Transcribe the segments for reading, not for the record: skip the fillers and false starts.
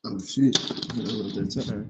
Oh shit! I don't know what that's at.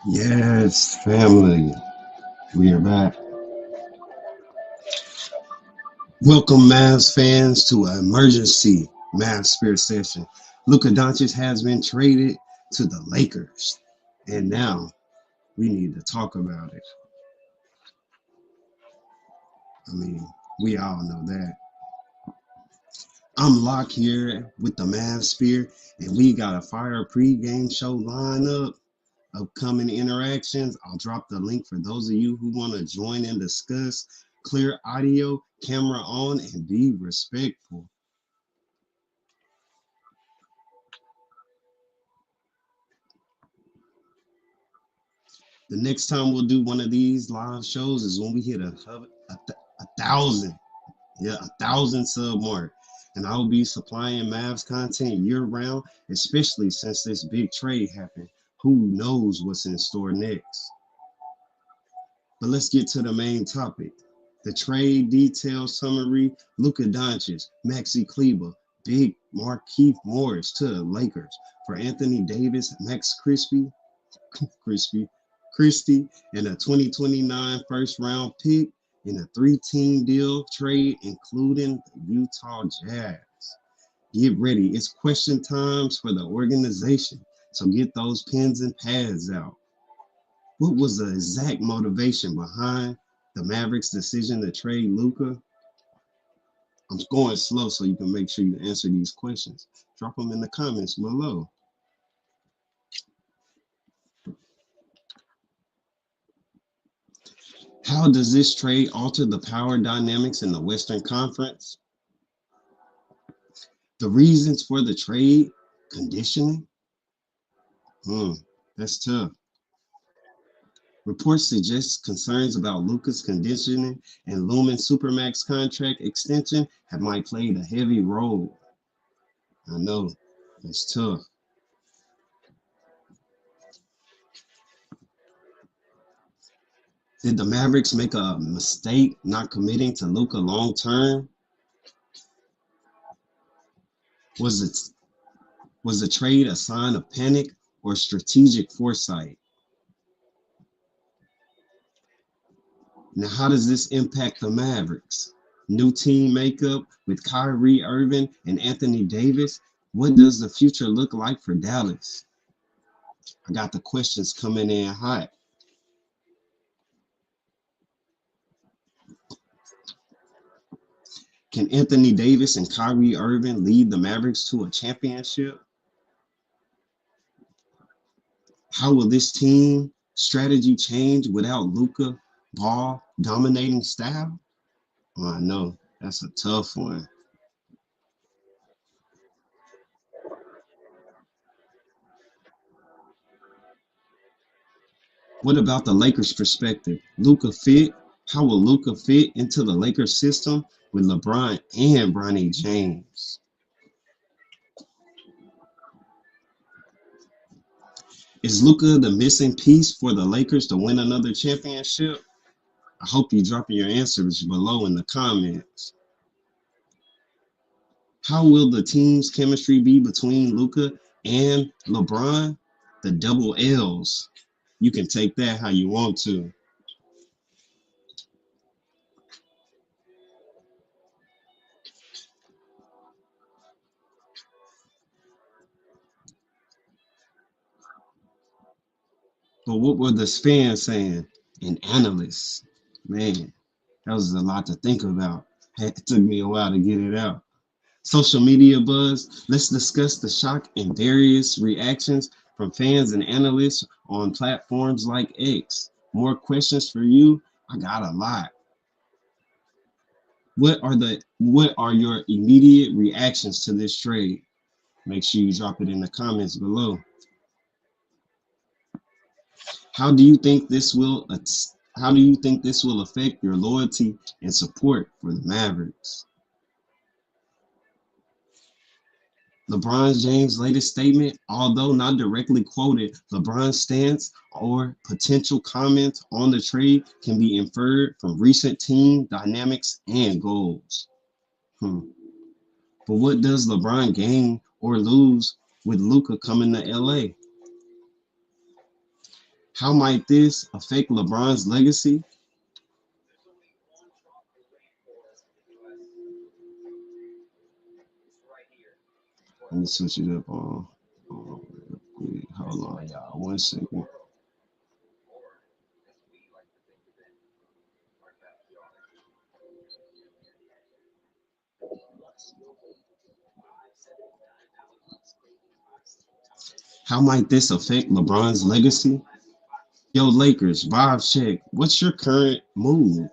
Yes, family, we are back. Welcome, Mavs fans, to an emergency MavsSphere session. Luka Dončić has been traded to the Lakers, and now we need to talk about it. I mean, we all know that. I'm Locke here with the MavsSphere, and we got a fire pregame show lineup. Upcoming interactions. I'll drop the link for those of you who want to join and discuss. Clear audio, camera on, and be respectful. The next time we'll do one of these live shows is when we hit a thousand. Yeah, 1,000 sub mark. And I'll be supplying Mavs content year round, especially since this big trade happened. Who knows what's in store next? But let's get to the main topic. The trade detail summary: Luka Dončić, Maxi Kleber, big Markieff Morris to the Lakers for Anthony Davis, Max Christie, and a 2029 first round pick in a 3-team deal trade, including the Utah Jazz. Get ready. It's question times for the organization. So get those pens and pads out. What was the exact motivation behind the Mavericks' decision to trade Luka? I'm going slow so you can make sure you answer these questions. Drop them in the comments below. How does this trade alter the power dynamics in the Western Conference? The reasons for the trade: conditioning. That's tough. Reports suggest concerns about Luka's conditioning and looming Supermax contract extension might played a heavy role. I know, it's tough. Did the Mavericks make a mistake not committing to Luka long term? Was the trade a sign of panic or strategic foresight? Now, how does this impact the Mavericks? New team makeup with Kyrie Irving and Anthony Davis. What does the future look like for Dallas? I got the questions coming in hot. Can Anthony Davis and Kyrie Irving lead the Mavericks to a championship? How will this team strategy change without Luka ball dominating style? Oh, I know, that's a tough one. What about the Lakers' perspective? Luka fit? How will Luka fit into the Lakers system with LeBron and Bronny James? Is Luka the missing piece for the Lakers to win another championship? I hope you drop your answers below in the comments. How will the team's chemistry be between Luka and LeBron? The double L's. You can take that how you want to. But what were the fans saying and analysts? Man, that was a lot to think about. It took me a while to get it out. Social media buzz. Let's discuss the shock and various reactions from fans and analysts on platforms like X. More questions for you? I got a lot. What are your immediate reactions to this trade? Make sure you drop it in the comments below. How do you think this will affect your loyalty and support for the Mavericks? LeBron James' latest statement, although not directly quoted, LeBron's stance or potential comments on the trade can be inferred from recent team dynamics and goals. But what does LeBron gain or lose with Luka coming to LA? How might this affect LeBron's legacy? Let me switch it up on hold on, y'all. 1 second. How might this affect LeBron's legacy? Yo, Lakers, vibe check. What's your current mood?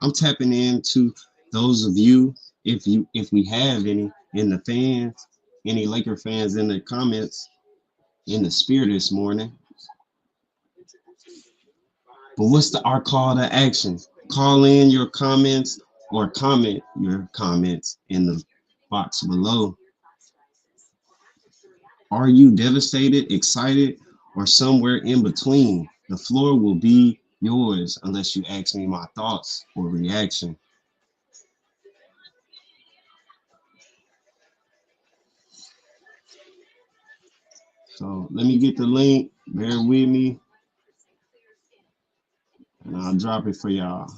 I'm tapping into those of you, if we have any in the fans, any Laker fans in the comments in the spirit this morning. But what's our call to action? Call in your comments or comment your comments in the box below. Are you devastated, excited, or somewhere in between? The floor will be yours unless you ask me my thoughts or reaction. So let me get the link. Bear with me, and I'll drop it for y'all.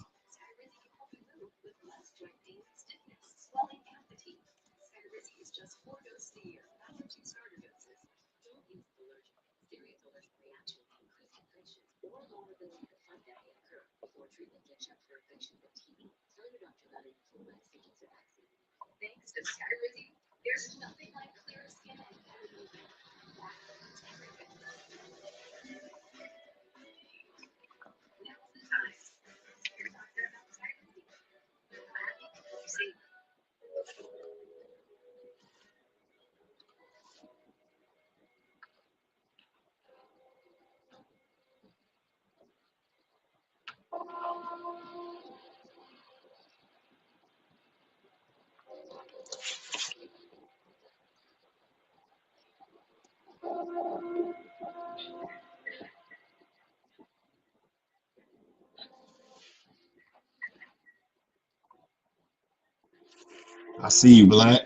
I see you, Black.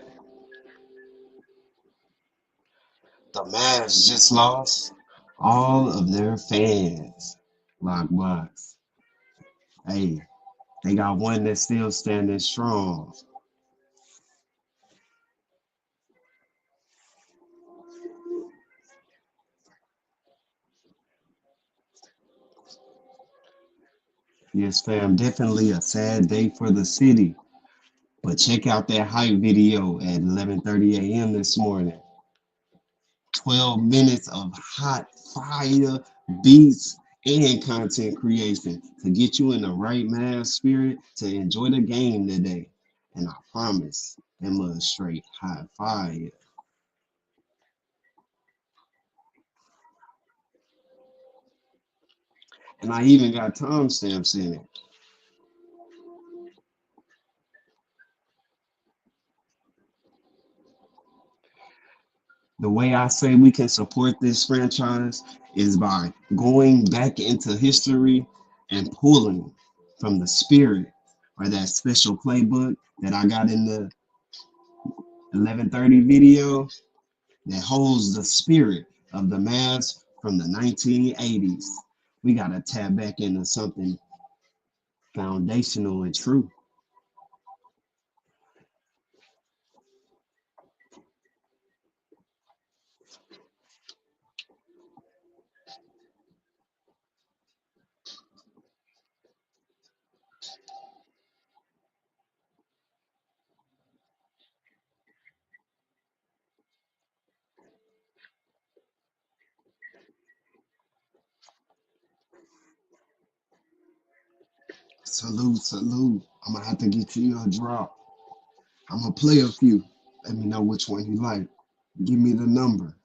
The Mavs just lost all of their fans. Lockbox. Hey, they got one that's still standing strong. Yes, fam, definitely a sad day for the city. But check out that hype video at 11:30 a.m. this morning. 12 minutes of hot fire beats and content creation to get you in the right Mavs spirit to enjoy the game today. And I promise, that was straight hot fire. And I even got timestamps in it. The way I say we can support this franchise is by going back into history and pulling from the spirit or that special playbook that I got in the 11:30 video that holds the spirit of the Mavs from the 1980s. We got to tap back into something foundational and true. Salute, salute. I'm going to have to get you a drop. I'm going to play a few. Let me know which one you like. Give me the number.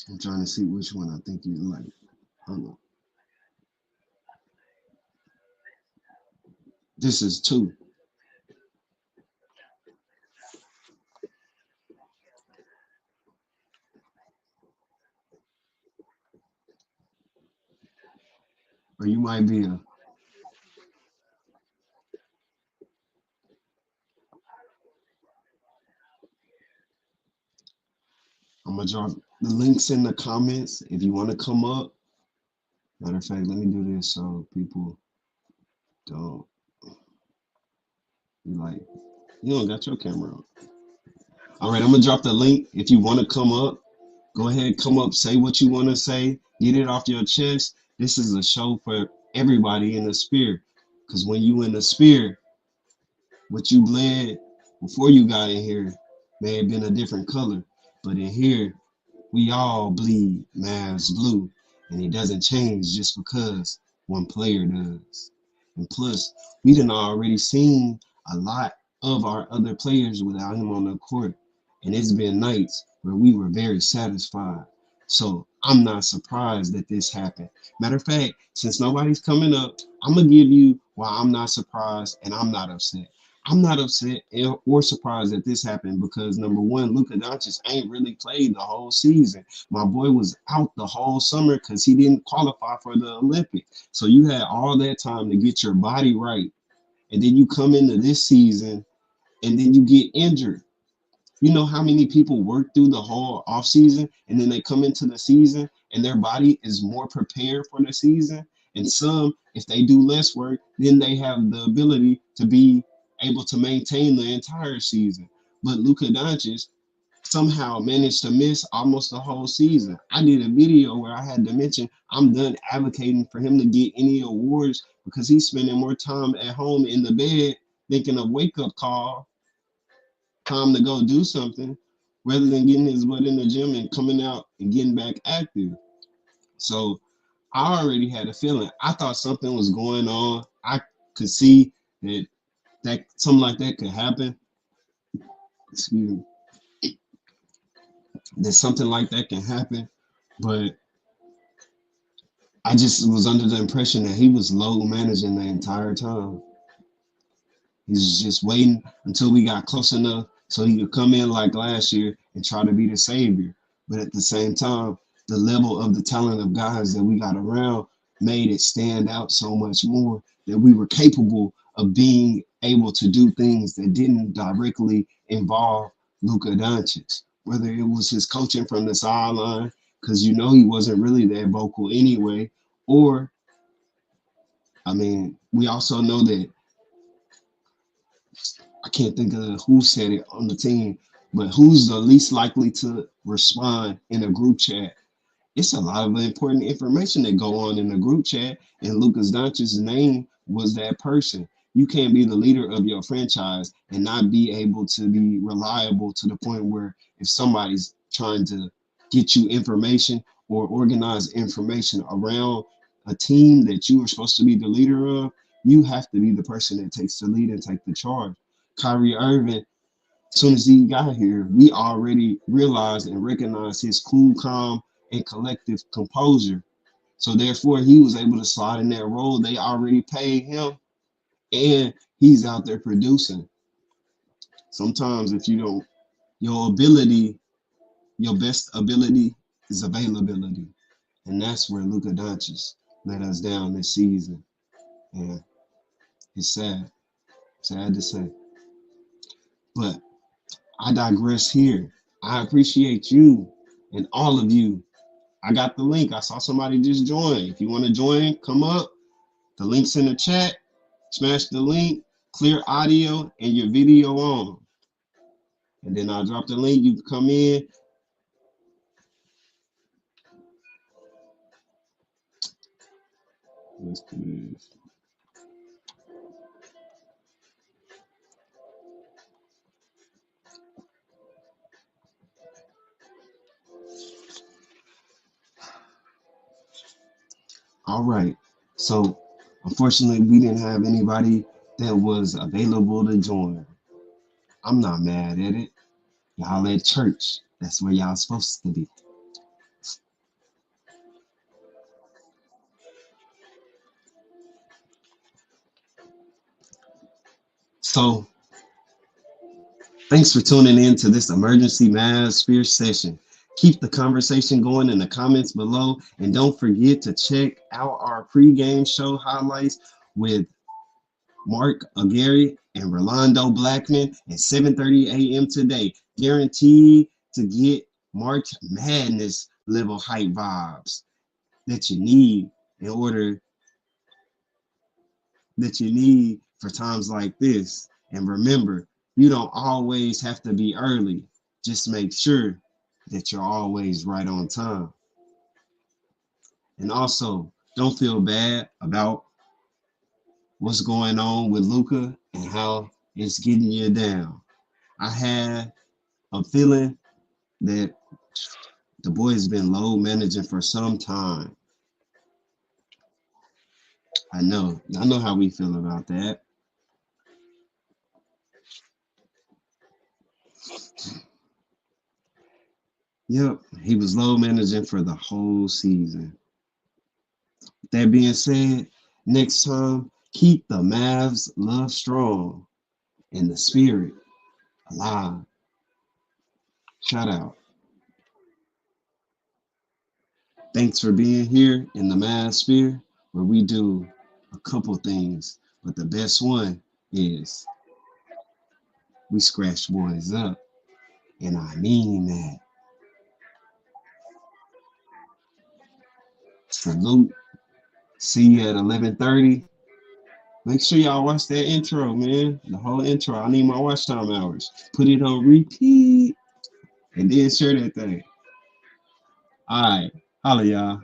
I'm trying to see which one I think you like. Hold on. This is two. Or you might be a. I'm going to drop the links in the comments if you want to come up. Matter of fact, let me do this so people don't be like, you don't got your camera on. All right, I'm going to drop the link. If you want to come up, go ahead, come up, say what you want to say, get it off your chest. This is a show for everybody in the sphere. Because when you in the sphere, what you bled before you got in here may have been a different color. But in here, we all bleed Mavs blue. And it doesn't change just because one player does. And plus, we done already seen a lot of our other players without him on the court. And it's been nights where we were very satisfied. So I'm not surprised that this happened. Matter of fact, since nobody's coming up, I'm gonna give you why I'm not surprised and I'm not upset. I'm not upset or surprised that this happened because number one, Luka Dončić ain't really played the whole season. My boy was out the whole summer because he didn't qualify for the Olympics. So you had all that time to get your body right, and then you come into this season and then you get injured. You know how many people work through the whole off season and then they come into the season and their body is more prepared for the season. And some, if they do less work, then they have the ability to be able to maintain the entire season. But Luka Doncic somehow managed to miss almost the whole season. I did a video where I had to mention I'm done advocating for him to get any awards because he's spending more time at home in the bed thinking a wake up call time to go do something rather than getting his butt in the gym and coming out and getting back active. So I already had a feeling. I thought something was going on. I could see that something like that could happen. Excuse me. That something like that can happen, but I just was under the impression that he was low managing the entire time. He's just waiting until we got close enough so he could come in like last year and try to be the savior. But at the same time, the level of the talent of guys that we got around made it stand out so much more that we were capable of being able to do things that didn't directly involve Luka Doncic. Whether it was his coaching from the sideline, because you know he wasn't really that vocal anyway, or I mean, we also know that I can't think of who said it on the team, but who's the least likely to respond in a group chat? It's a lot of important information that go on in the group chat, and Luka Doncic's name was that person. You can't be the leader of your franchise and not be able to be reliable to the point where if somebody's trying to get you information or organize information around a team that you are supposed to be the leader of, you have to be the person that takes the lead and take the charge. Kyrie Irving, as soon as he got here, we already realized and recognized his cool, calm, and collective composure. So therefore, he was able to slide in that role. They already paid him, and he's out there producing. Sometimes, if you don't, your ability, your best ability is availability, and that's where Luka Doncic let us down this season. And it's sad to say, but I digress here. I appreciate you and all of you. I got the link. I saw somebody just join. If you want to join, come up. The link's in the chat. Smash the link, clear audio, and your video on. And then I'll drop the link. You can come in. Let's do this. All right. So, unfortunately, we didn't have anybody that was available to join. I'm not mad at it. Y'all at church. That's where y'all supposed to be. So, thanks for tuning in to this emergency MavsSphere session. Keep the conversation going in the comments below, and don't forget to check out our pregame show highlights with Mark Aguirre and Rolando Blackman at 7:30 a.m. today. Guaranteed to get March Madness level hype vibes that you need in order that you need for times like this. And remember, you don't always have to be early. Just make sure that you're always right on time. And also, don't feel bad about what's going on with Luka and how it's getting you down. I had a feeling that the boy's been low managing for some time. I know how we feel about that. Yep, he was low managing for the whole season. That being said, Next time, keep the Mavs love strong and the spirit alive. Shout out. Thanks for being here in the MavsSphere, where we do a couple things, but the best one is we scratch boys up, and I mean that. Salute. See you at 11:30. Make sure y'all watch that intro, man. The whole intro. I need my watch time hours. Put it on repeat, and then share that thing. All right. Holla, y'all.